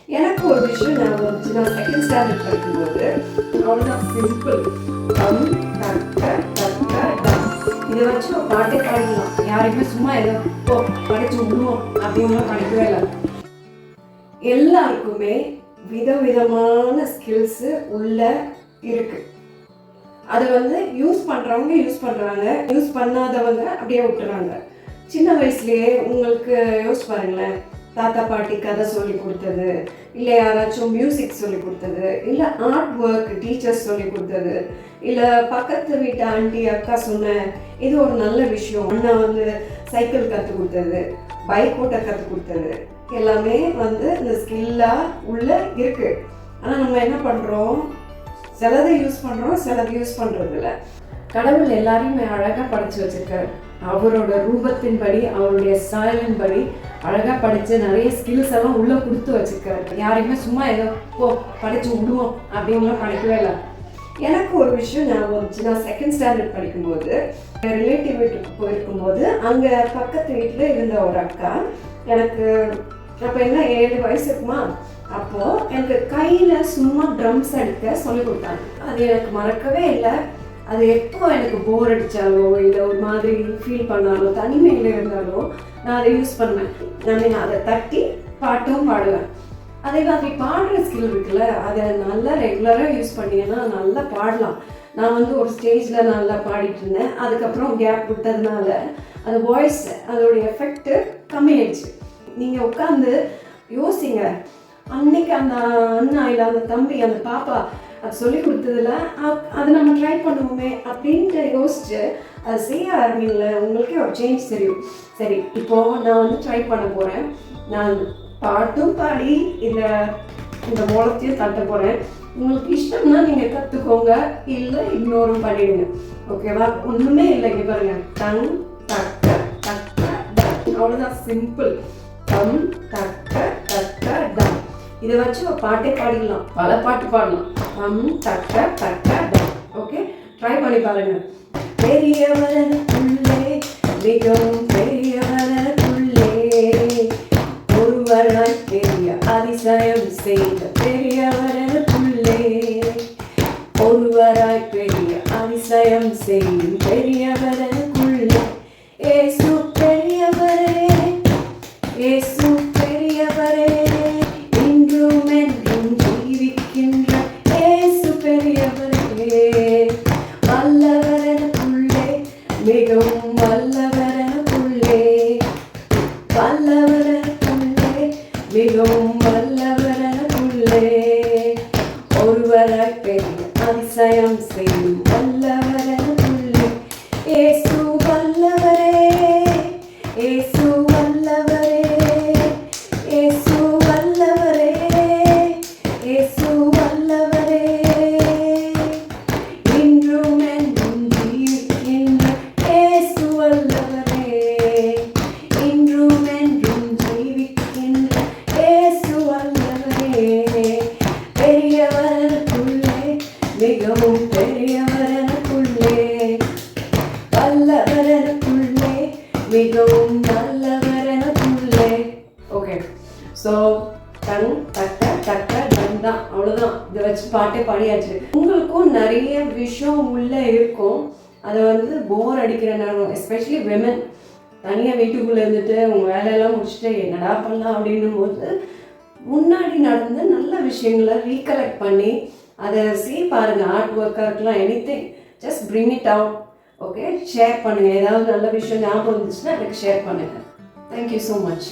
எனக்கு ஒரு விஷயம் ஞாபகம் வந்துச்சு. நான் செகண்ட் ஸ்டாண்டர்ட் படிக்கும்போது அவ்வளோதான் சிம்பிள். டம் டக்க டக்க டம் இதை வச்சு ஒரு பாட்டே பாடிடலாம். யாருக்குமே சும்மா ஏதோ படிச்சு விடுவோம் அப்படின்லாம் படிக்கவே இல்லை. எல்லாருக்குமே விதவிதமான ஸ்கில்ஸு உள்ள இருக்கு. அதை யூஸ் பண்ணுறவங்க யூஸ் பண்ணுறாங்க, யூஸ் பண்ணாதவங்க அப்படியே விட்டுறாங்க. சின்ன வயசுலேயே உங்களுக்கு யோசிச்சு பாருங்களேன், தாத்தா பாட்டி கதை சொல்லி கொடுத்தது, இல்லை யாராச்சும் மியூசிக் சொல்லி கொடுத்தது, இல்லை ஆர்ட் ஒர்க் டீச்சர்ஸ் சொல்லி கொடுத்தது, இல்லை பக்கத்து வீட்டு ஆண்டி அக்கா சொன்ன இது ஒரு நல்ல விஷயம், அண்ணா சைக்கிள் கற்றுக் கொடுத்தது, பைக் ஓட்ட கற்றுக் கொடுத்தது, எல்லாமே இந்த ஸ்கில்லாக உள்ள இருக்குது. ஆனால் நம்ம என்ன பண்ணுறோம், சிலதை யூஸ் பண்ணுறோம், சிலதை யூஸ் பண்ணுறதில்ல. கடவுள் எல்லாரையுமே அழகாக படைச்சு வச்சிருக்காரு. அவரோட ரூபத்தின்படி, அவருடைய ஸ்டைலின் படி அழகாக படித்து நிறைய ஸ்கில்ஸ் எல்லாம் உள்ளே கொடுத்து வச்சிருக்காரு. யாரையுமே சும்மா ஏதோ படித்து விடுவோம் அப்படின்லாம் படிக்கவே இல்லை. எனக்கு ஒரு விஷயம் ஞாபகம் வந்துச்சு. நான் செகண்ட் ஸ்டாண்டர்ட் படிக்கும்போது ரிலேட்டிவ் வீட்டுக்கு போயிருக்கும்போது அங்கே பக்கத்து வீட்டில் இருந்த ஒரு அக்கா எனக்கு அப்போ என்ன 7 வயசு இருக்குமா, அப்போது எனக்கு கையில் சும்மா ட்ரம்ஸ் அடிக்க சொல்லி கொடுத்தாங்க. அது எனக்கு மறக்கவே இல்லை. அது எப்போ எனக்கு போர் அடித்தாலோ இல்லை ஒரு மாதிரி ஃபீல் பண்ணாலோ தனிமையில் இருந்தாலோ நான் அதை யூஸ் பண்ணுவேன். நான் அதை தட்டி பாட்டும் பாடுவேன். அதே மாதிரி பாடுற ஸ்கில் இருக்குல்ல, அதை நல்லா ரெகுலராக யூஸ் பண்ணிங்கன்னா நல்லா பாடலாம். நான் ஒரு ஸ்டேஜில் நல்லா பாடிட்டு இருந்தேன். அதுக்கப்புறம் கேப் விட்டதுனால அந்த வாய்ஸ் அதோடைய எஃபெக்ட்டு கம்மியாயிடுச்சு. நீங்கள் உட்காந்து யோசிங்க, அன்னைக்கு அந்த அண்ணா இல்லை அந்த தம்பி அந்த பாப்பா அது சொல்லி கொடுத்ததில்ல, அதை நம்ம ட்ரை பண்ணுவோமே அப்படின்ட்டு யோசிச்சு அதை செய்ய ஆரம்பிங்கள, உங்களுக்கே ஒரு சேஞ்ச் தெரியும். சரி, இப்போது நான் ட்ரை பண்ண போகிறேன். நான் பாட்டும் பாடி இந்த மோளத்தையும் தட்ட போகிறேன். உங்களுக்கு இஷ்டம்னா நீங்கள் கற்றுக்கோங்க, இல்லை இக்னோரும் பண்ணிடுங்க. ஓகேவா? ஒன்றுமே இல்லை. இங்கே பாருங்க, டங் டக்க டக்க டம், அவ்வளோதான் சிம்பிள். டம் டக்க டக்க டம் இதை வச்சு ஒரு பாட்டே பாடிடலாம், பல பாட்டு பாடலாம். டம் டக்க டக்க டம். ஓகே, ட்ரை பண்ணி பாருங்க. பெரியவரனுக்குள்ளே மிகவும் பெரியவரனுக்குள்ளே ஒருவராய் பெரிய அதிசயம் செய்த பெரியவரனுக்குள்ளே ஒருவராய் பெரிய அதிசயம் செய்யும் பெரியவரனுக்குள்ளே ஏசு பெரியவரே, ஏசு பெரியவரே, இன்றும் என்றும் ஜீவிக்கின்ற ஏசு பெரியவரே, வல்லவரனுக்குள்ளே மிகவும் வல்லவரனுக்குள்ளே, வல்லவரனுக்குள்ளே மிகவும் வல்லவரனுக்குள்ளே ஒருவராய் பெரிய அதிசயம் செய்யும் வல்லவரனுக்குள்ளே ஏசு வல்லவரே, ஏசு வல்லவரே, ஏசு வல்லவரே, ஏசு வல்லவரே, இன்றும் என்றும் ஜீவிக்கின்ற ஏசு வல்லவரே, இன்றும் என்றும் ஜீவிக்கின்ற ஏசு வல்லவரே, பெரியவரனுக்குள்ளே மிகவும் பெரியவரனுக்குள்ளே, வல்லவரனுக்குள்ளே மிகவும் நல்லவரனுக்குள்ளே. ஓகே, ஸோ டங் டக்க டக்க டம் தான், அவ்வளோதான். இதை வச்சு பாட்டே பாடியாச்சு. உங்களுக்கும் நிறைய விஷயம் உள்ளே இருக்கும். அதை போர் அடிக்கிற நேரம், எஸ்பெஷலி விமன் தனியாக வீட்டுக்குள்ளே இருந்துட்டு உங்கள் வேலையெல்லாம் முடிச்சுட்டு என்னடா பண்ணலாம் அப்படின்னும் போது முன்னாடி நடந்த நல்ல விஷயங்களை ரீகலெக்ட் பண்ணி அதை பாருங்கள். ஆர்ட் ஒர்க்காக இருக்கலாம், anything, just bring it out. Okay, share பண்ணுங்கள். ஏதாவது நல்ல விஷயம் ஞாபகம் இருந்துச்சுன்னா எனக்கு ஷேர் பண்ணுங்கள். Thank you so much.